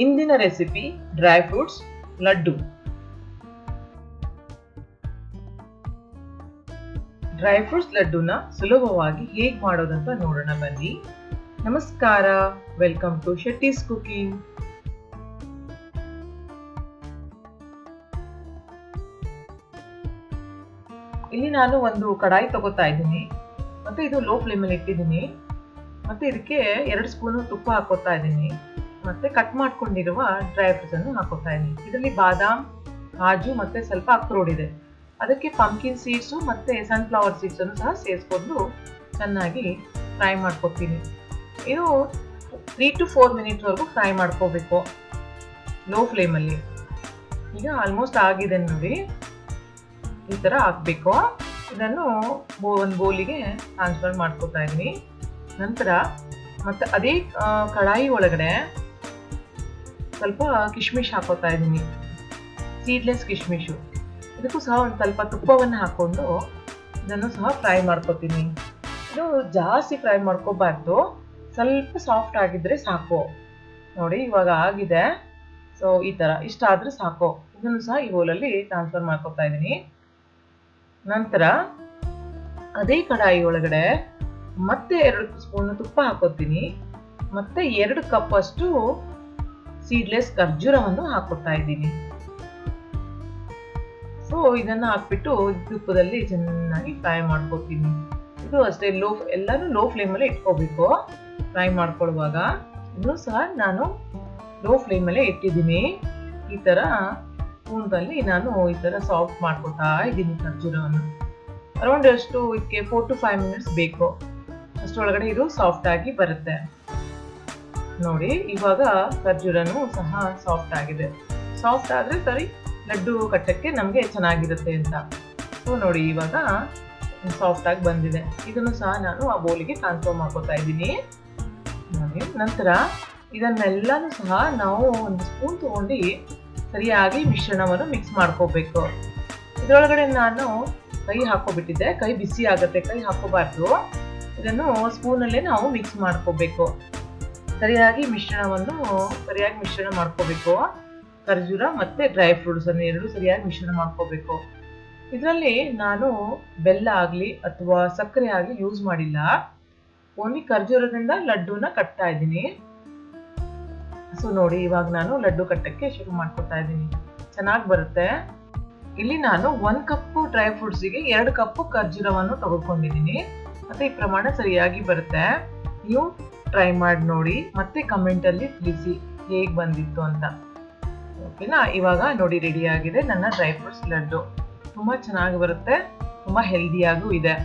ಇಂದಿನ recipe dry fruits laddu. Dry fruits ಲಡ್ಡುನ ಸುಲಭವಾಗಿ ಹೇಗೆ ಮಾಡೋದಂತ ನೋಡೋಣ ಬನ್ನಿ. ನಮಸ್ಕಾರ, ವೆಲ್ಕಮ್ ಟು ಶೆಟ್ಟೀಸ್ ಕುಕಿಂಗ್. ಇಲ್ಲಿ ನಾನು ಒಂದು ಕಡಾಯಿ ತಗೋತಾ ಇದ್ದೀನಿ, ಮತ್ತೆ ಇದು ಲೋ ಫ್ಲೇಮಲ್ಲಿ ಇಟ್ಟಿದ್ದೀನಿ. ಮತ್ತೆ ಇದಕ್ಕೆ 2 ಸ್ಪೂನು ತುಪ್ಪ ಹಾಕೋತಾ ಇದ್ದೀನಿ. ಮತ್ತೆ ಕಟ್ ಮಾಡ್ಕೊಂಡಿರುವ ಡ್ರೈ ಫ್ರೂಟ್ಸ್ ಅನ್ನು ಹಾಕೋತಾ ಇದ್ದೀನಿ. ಇದರಲ್ಲಿ ಬಾದಾಮ್, ಕಾಜು ಮತ್ತೆ ಸ್ವಲ್ಪ ಅಕ್ರೋಡ್ ಇದೆ. ಅದಕ್ಕೆ ಪಂಪ್ಕಿನ್ ಸೀಡ್ಸು ಮತ್ತೆ ಸನ್ಫ್ಲವರ್ ಸೀಡ್ಸ್ ಅನ್ನು ಸಹ ಸೇರಿಸ್ಕೊಂಡು ಚೆನ್ನಾಗಿ ಫ್ರೈ ಮಾಡ್ಕೊತೀನಿ. ಇದು 3 to 4 ಮಿನಿಟ್ಸ್ ವರೆಗೂ ಫ್ರೈ ಮಾಡ್ಕೋಬೇಕು ಲೋ ಫ್ಲೇಮಲ್ಲಿ. ಈಗ ಆಲ್ಮೋಸ್ಟ್ ಆಗಿದೆ ನೋಡಿ, ಈ ಥರ ಹಾಕಬೇಕು. ಇದನ್ನು ಒಂದು ಬೌಲಿಗೆ ಟ್ರಾನ್ಸ್ಫರ್ ಮಾಡ್ಕೋತಾ ಇದ್ದೀನಿ. ನಂತರ ಮತ್ತೆ ಅದೇ ಕಡಾಯಿ ಒಳಗಡೆ ಸ್ವಲ್ಪ ಕಿಶ್ಮಿಶ್ ಹಾಕೋತಾ ಇದ್ದೀನಿ, ಸೀಡ್ಲೆಸ್ ಕಿಶ್ಮಿಶು. ಇದಕ್ಕೂ ಸಹ ಒಂದು ಸ್ವಲ್ಪ ತುಪ್ಪವನ್ನು ಹಾಕ್ಕೊಂಡು ಇದನ್ನು ಸಹ ಫ್ರೈ ಮಾಡ್ಕೋತೀನಿ. ಇದು ಜಾಸ್ತಿ ಫ್ರೈ ಮಾಡ್ಕೋಬಾರ್ದು, ಸ್ವಲ್ಪ ಸಾಫ್ಟ್ ಆಗಿದ್ರೆ ಸಾಕು. ನೋಡಿ ಇವಾಗ ಆಗಿದೆ. ಸೊ ಈ ಥರ ಇಷ್ಟ ಆದರೆ ಸಾಕು. ಇದನ್ನು ಸಹ ಈ ಬೌಲಲ್ಲಿ ಟ್ರಾನ್ಸ್ಫರ್ ಮಾಡ್ಕೋತಾ ಇದ್ದೀನಿ. ನಂತರ ಅದೇ ಕಡಾಯಿ ಒಳಗಡೆ ಮತ್ತೆ 2 ಸ್ಪೂನ್ ತುಪ್ಪ ಹಾಕೋತೀನಿ. ಮತ್ತೆ 2 ಕಪ್ ಅಷ್ಟು ಸೀಡ್ಲೆಸ್ ಖರ್ಜೂರವನ್ನು ಹಾಕೋತಾ ಇದ್ದೀನಿ. ಸೊ ಇದನ್ನ ಹಾಕ್ಬಿಟ್ಟು ತುಪ್ಪದಲ್ಲಿ ಚೆನ್ನಾಗಿ ಫ್ರೈ ಮಾಡ್ಕೋತೀನಿ. ಇದು ಅಷ್ಟೇ ಎಲ್ಲಾನು ಲೋ ಫ್ಲೇಮಲ್ಲೇ ಇಟ್ಕೋಬೇಕು ಫ್ರೈ ಮಾಡ್ಕೊಳ್ಳುವಾಗ. ಇನ್ನೂ ಸಹ ನಾನು ಲೋ ಫ್ಲೇಮಲ್ಲೇ ಇಟ್ಟಿದ್ದೀನಿ. ಈ ಥರ ಸ್ಪೂನ್ದಲ್ಲಿ ನಾನು ಈ ಥರ ಸಾಫ್ಟ್ ಮಾಡ್ಕೋತಾ ಇದ್ದೀನಿ ಖರ್ಜೂರವನ್ನು. ಅರೌಂಡ್ ಎಷ್ಟು ಇದಕ್ಕೆ 4 to 5 ಮಿನಿಟ್ಸ್ ಬೇಕು, ಅಷ್ಟರೊಳಗಡೆ ಇದು ಸಾಫ್ಟ್ ಆಗಿ ಬರುತ್ತೆ. ನೋಡಿ ಇವಾಗ ಖರ್ಜೂರನು ಸಹ ಸಾಫ್ಟ್ ಆಗಿದೆ. ಸಾಫ್ಟ್ ಆದರೆ ಸರಿ, ಲಡ್ಡು ಕಟ್ಟಕ್ಕೆ ನಮಗೆ ಚೆನ್ನಾಗಿರುತ್ತೆ ಅಂತ. ಸೊ ನೋಡಿ ಇವಾಗ ಸಾಫ್ಟ್ ಆಗಿ ಬಂದಿದೆ. ಇದನ್ನು ಸಹ ನಾನು ಆ ಬೌಲಿಗೆ ಟ್ರಾನ್ಸ್ಫರ್ ಮಾಡ್ಕೋತಾ ಇದ್ದೀನಿ. ನೋಡಿ ನಂತರ ಇದನ್ನೆಲ್ಲನೂ ಸಹ ನಾವು ಒಂದು ಸ್ಪೂನ್ ತಗೊಂಡು ಸರಿಯಾಗಿ ಮಿಶ್ರಣವನ್ನು ಮಿಕ್ಸ್ ಮಾಡ್ಕೋಬೇಕು. ಇದರೊಳಗಡೆ ನಾನು ಕೈ ಹಾಕೋಬಿಟ್ಟಿದ್ದೆ, ಕೈ ಬಿಸಿ ಆಗುತ್ತೆ, ಕೈ ಹಾಕೋಬಾರ್ದು. ಇದನ್ನು ಸ್ಪೂನಲ್ಲೇ ನಾವು ಮಿಕ್ಸ್ ಮಾಡ್ಕೋಬೇಕು. ಸರಿಯಾಗಿ ಮಿಶ್ರಣ ಮಾಡ್ಕೋಬೇಕು. ಖರ್ಜೂರ ಮತ್ತೆ ಡ್ರೈ ಫ್ರೂಟ್ಸ್ ಅನ್ನು 2 ಸರಿಯಾಗಿ ಮಿಶ್ರಣ ಮಾಡ್ಕೋಬೇಕು. ಇದರಲ್ಲಿ ನಾನು ಬೆಲ್ಲ ಆಗಲಿ ಅಥವಾ ಸಕ್ಕರೆ ಆಗಲಿ ಯೂಸ್ ಮಾಡಿಲ್ಲ. ಓನ್ಲಿ ಖರ್ಜೂರದಿಂದ ಲಡ್ಡುನ ಕಟ್ತಾ ಇದ್ದೀನಿ. ಸೊ ನೋಡಿ ಇವಾಗ ನಾನು ಲಡ್ಡು ಕಟ್ಟಕ್ಕೆ ಶುರು ಮಾಡ್ಕೊತಾ ಇದ್ದೀನಿ. ಚೆನ್ನಾಗಿ ಬರುತ್ತೆ. ಇಲ್ಲಿ ನಾನು 1 ಕಪ್ ಡ್ರೈ ಫ್ರೂಟ್ಸಿಗೆ 2 ಕಪ್ ಖರ್ಜೂರವನ್ನು ತಗೊಂಡಿದ್ದೀನಿ. ಮತ್ತೆ ಈ ಪ್ರಮಾಣ ಸರಿಯಾಗಿ ಬರುತ್ತೆ. ನೀವು ಟ್ರೈ ಮಾಡಿ ನೋಡಿ, ಮತ್ತೆ ಕಮೆಂಟಲ್ಲಿ ತಿಳಿಸಿ ಹೇಗೆ ಬಂದಿತ್ತು ಅಂತ. ಓಕೆನಾ? ಇವಾಗ ನೋಡಿ ರೆಡಿ ಆಗಿದೆ ನನ್ನ ಡ್ರೈ ಫ್ರೂಟ್ಸ್ ಲಡ್ಡು. ತುಂಬ ಚೆನ್ನಾಗಿ ಬರುತ್ತೆ, ತುಂಬ ಹೆಲ್ದಿಯಾಗೂ ಇದೆ.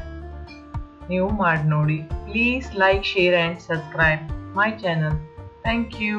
ನೀವು ಮಾಡಿ ನೋಡಿ. Please like, share and subscribe my channel. Thank you.